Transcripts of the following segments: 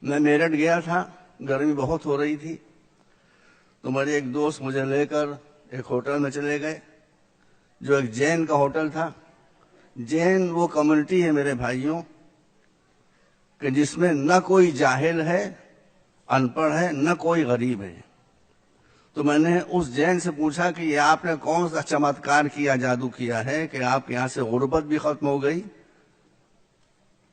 میں میرٹھ گیا تھا، گرمی بہت ہو رہی تھی، تو میرے ایک دوست مجھے لے کر ایک ہوٹل میں چلے گئے جو ایک جین کا ہوٹل تھا۔ جین وہ کمیونٹی ہے میرے بھائیوں کہ جس میں نہ کوئی جاہل ہے، ان پڑھ ہے، نہ کوئی غریب ہے۔ تو میں نے اس جین سے پوچھا کہ یہ آپ نے کون سا چمتکار کیا، جادو کیا ہے کہ آپ کے یہاں سے غربت بھی ختم ہو گئی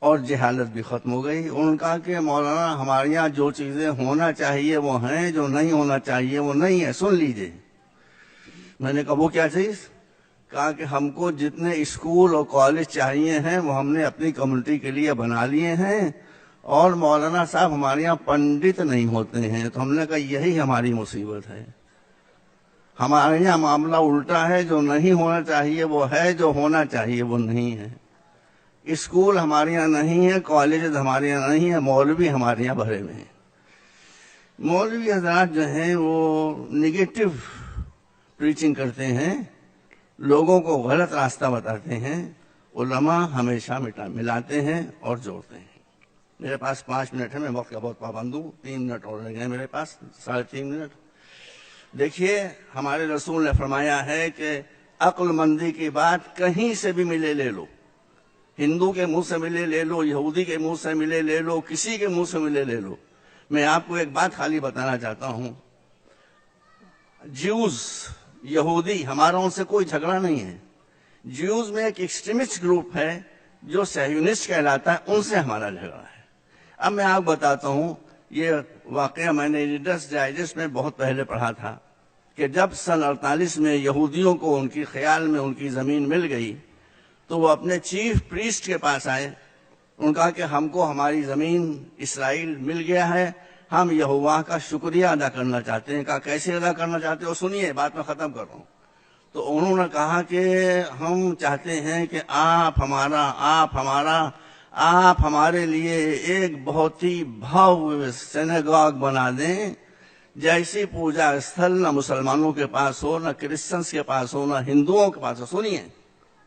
اور جہالت بھی ختم ہو گئی؟ انہوں نے کہا کہ مولانا ہمارے یہاں جو چیزیں ہونا چاہیے وہ ہیں، جو نہیں ہونا چاہیے وہ نہیں ہے، سن لیجئے۔ میں نے کہا وہ کیا چیز؟ کہا کہ ہم کو جتنے اسکول اور کالج چاہیے ہیں وہ ہم نے اپنی کمیونٹی کے لیے بنا لیے ہیں، اور مولانا صاحب ہمارے یہاں پنڈت نہیں ہوتے ہیں۔ تو ہم نے کہا یہی ہماری مصیبت ہے، ہمارے یہاں معاملہ الٹا ہے، جو نہیں ہونا چاہیے وہ ہے، جو ہونا چاہیے وہ نہیں ہے۔ اسکول ہمارے یہاں نہیں ہے، کالجز ہمارے یہاں نہیں ہے، مولوی ہمارے یہاں بھرے ہوئے ہیں۔ مولوی حضرات جو ہیں وہ نگیٹو پریچنگ کرتے ہیں، لوگوں کو غلط راستہ بتاتے ہیں، علماء ہمیشہ ملاتے ہیں اور جوڑتے ہیں۔ میرے پاس 5 منٹ ہے، میں وقت کا بہت پابند ہوں، 3 منٹ اور رہ گئے میرے پاس، 3.5 منٹ۔ دیکھیے ہمارے رسول نے فرمایا ہے کہ عقل مندی کی بات کہیں سے بھی ملے لے لو، ہندو کے منہ سے ملے لے لو، یہودی کے منہ سے ملے لے لو، کسی کے منہ سے ملے لے لو۔ میں آپ کو ایک بات خالی بتانا چاہتا ہوں، جیوز یہودی ہمارا ان سے کوئی جھگڑا نہیں ہے۔ جیوز میں ایک ایکسٹریمسٹ گروپ ہے جو صہیونسٹ کہلاتا ہے، ان سے ہمارا جھگڑا ہے۔ اب میں آپ بتاتا ہوں، یہ واقعہ میں نے ریڈرز ڈائجسٹ میں بہت پہلے پڑھا تھا کہ جب سن 48 میں یہودیوں کو ان کی خیال میں ان کی زمین مل گئی تو وہ اپنے چیف پریسٹ کے پاس آئے، انہوں نے کہا کہ ہم کو ہماری زمین اسرائیل مل گیا ہے، ہم یہوہ کا شکریہ ادا کرنا چاہتے ہیں۔ کہا کیسے ادا کرنا چاہتے ہو؟ سنیے، بات میں ختم کر رہا ہوں۔ تو انہوں نے کہا کہ ہم چاہتے ہیں کہ آپ ہمارے لیے ایک بہت ہی بھویہ سینیگاگ بنا دیں، جیسی پوجا استھل نہ مسلمانوں کے پاس ہو، نہ کرسچنس کے پاس ہو، نہ ہندوؤں کے پاس ہو۔ سنیے،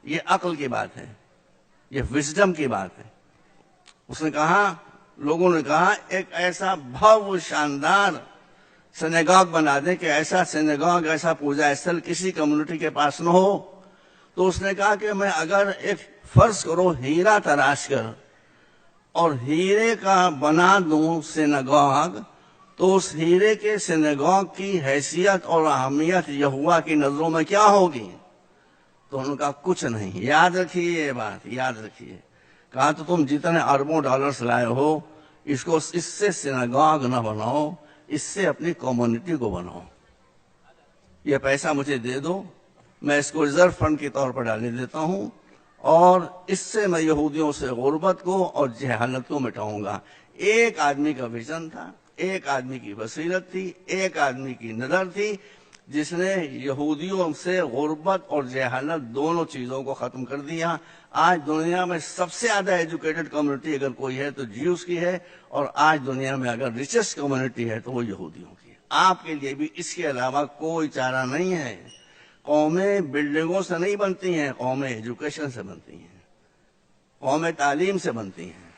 یہ عقل کی بات ہے، یہ وزڈم کی بات ہے۔ اس نے کہا، لوگوں نے کہا ایک ایسا بھویہ شاندار سینیگاگ بنا دیں کہ ایسا سینیگاگ، ایسا پوجا استھل کسی کمیونٹی کے پاس نہ ہو۔ تو اس نے کہا کہ میں اگر ایک فرض کرو ہیرا تراش کر اور ہیرے کا بنا دوں سینیگاگ، تو اس ہیرے کے سینیگاگ کی حیثیت اور اہمیت یہوہ کی نظروں میں کیا ہوگی؟ تو انہوں نے کہا کچھ نہیں۔ یاد رکھیے یہ بات، یاد رکھیے۔ کہا تو تم جتنے اربوں ڈالرز لائے ہو، اس سے سینیگاگ نہ بناؤ، اس سے اپنی کمیونٹی کو بناؤ۔ یہ پیسہ مجھے دے دو، میں اس کو ریزرو فنڈ کے طور پر ڈالنے دیتا ہوں، اور اس سے میں یہودیوں سے غربت کو اور جہالت کو مٹاؤں گا۔ ایک آدمی کا ویژن تھا، ایک آدمی کی بصیرت تھی، ایک آدمی کی نظر تھی، جس نے یہودیوں سے غربت اور جہالت دونوں چیزوں کو ختم کر دیا۔ آج دنیا میں سب سے زیادہ ایجوکیٹڈ کمیونٹی اگر کوئی ہے تو جیوز کی ہے، اور آج دنیا میں اگر ریچسٹ کمیونٹی ہے تو وہ یہودیوں کی ہے۔ آپ کے لیے بھی اس کے علاوہ کوئی چارہ نہیں ہے۔ قومیں بلڈنگوں سے نہیں بنتی ہیں، قومیں ایجوکیشن سے بنتی ہیں، قومیں تعلیم سے بنتی ہیں،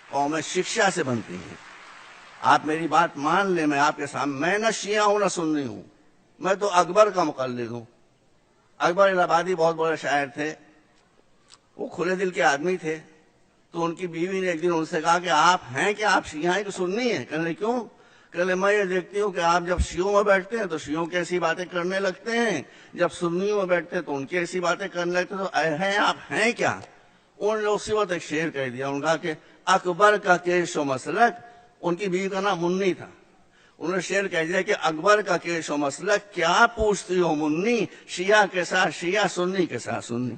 قومیں شکشا سے بنتی ہیں۔ آپ میری بات مان لیں، میں آپ کے سامنے، میں نہ شیعہ ہوں نہ سنی ہوں، میں تو اکبر کا مقلد ہوں۔ اکبر الہ آبادی بہت بڑے شاعر تھے، وہ کھلے دل کے آدمی تھے۔ تو ان کی بیوی نے ایک دن ان سے کہا کہ آپ ہیں کہ آپ شیعہ ہیں کہ سنی ہیں؟ کہنے کیوں؟ کہنے میں یہ دیکھتی ہوں کہ آپ جب شیعوں میں بیٹھتے ہیں تو شیعوں کی ایسی باتیں کرنے لگتے ہیں، جب سنیوں میں بیٹھتے ہیں تو ان کی ایسی باتیں کرنے لگتے ہیں، تو ہیں آپ ہیں کیا؟ انہوں نے اسی وقت ایک شعر کہہ دیا، انہوں نے کہا کہ اکبر کا کیش و مسلک، ان کی بیوی کا نام منی تھا، انہوں نے شعر کہہ دیا کہ اکبر کا کیش و مسلک، کیا پوچھتی ہو منی، شیعہ کے ساتھ شیعہ، سنی کے ساتھ سنی۔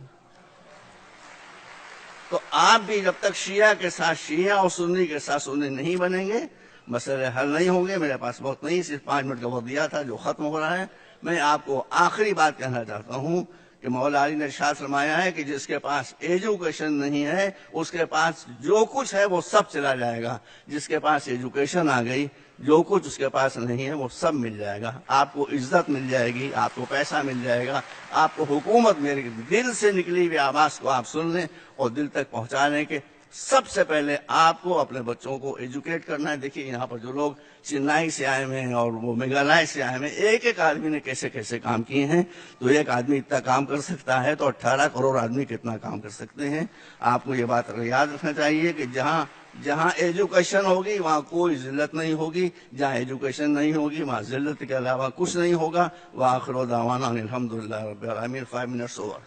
تو آپ بھی جب تک شیعہ کے ساتھ شیعہ اور سنی کے ساتھ سنی نہیں بنیں گے، مسئلے حل نہیں ہوں گے۔ میرے پاس بہت نہیں، صرف 5 منٹ کا وقت دیا تھا جو ختم ہو رہا ہے۔ میں آپ کو آخری بات کہنا چاہتا ہوں کہ مولا علی نے ارشاد فرمایا ہے کہ جس کے پاس ایجوکیشن نہیں ہے اس کے پاس جو کچھ ہے وہ سب چلا جائے گا، جس کے پاس ایجوکیشن آ گئی جو کچھ اس کے پاس نہیں ہے وہ سب مل جائے گا۔ آپ کو عزت مل جائے گی، آپ کو پیسہ مل جائے گا، آپ کو حکومت، میرے دل سے نکلی ہوئی آواز کو آپ سن لیں اور دل تک پہنچا لیں کہ سب سے پہلے آپ کو اپنے بچوں کو ایجوکیٹ کرنا ہے. دیکھیے یہاں پر جو لوگ چنئی سے آئے ہوئے ہیں اور وہ میگھالیہ سے آئے ہوئے ہیں، ایک ایک آدمی نے کیسے کیسے کام کیے ہیں. تو ایک آدمی اتنا کام کر سکتا ہے تو 18 کروڑ آدمی کتنا کام کر سکتے ہیں. آپ کو یہ بات یاد رکھنا چاہیے کہ جہاں ایجوکیشن ہوگی وہاں کوئی ذلت نہیں ہوگی، جہاں ایجوکیشن نہیں ہوگی وہاں ذلت کے علاوہ کچھ نہیں ہوگا. وآخر دعوانا الحمدللہ رب العالمین. 5 منٹس اوور.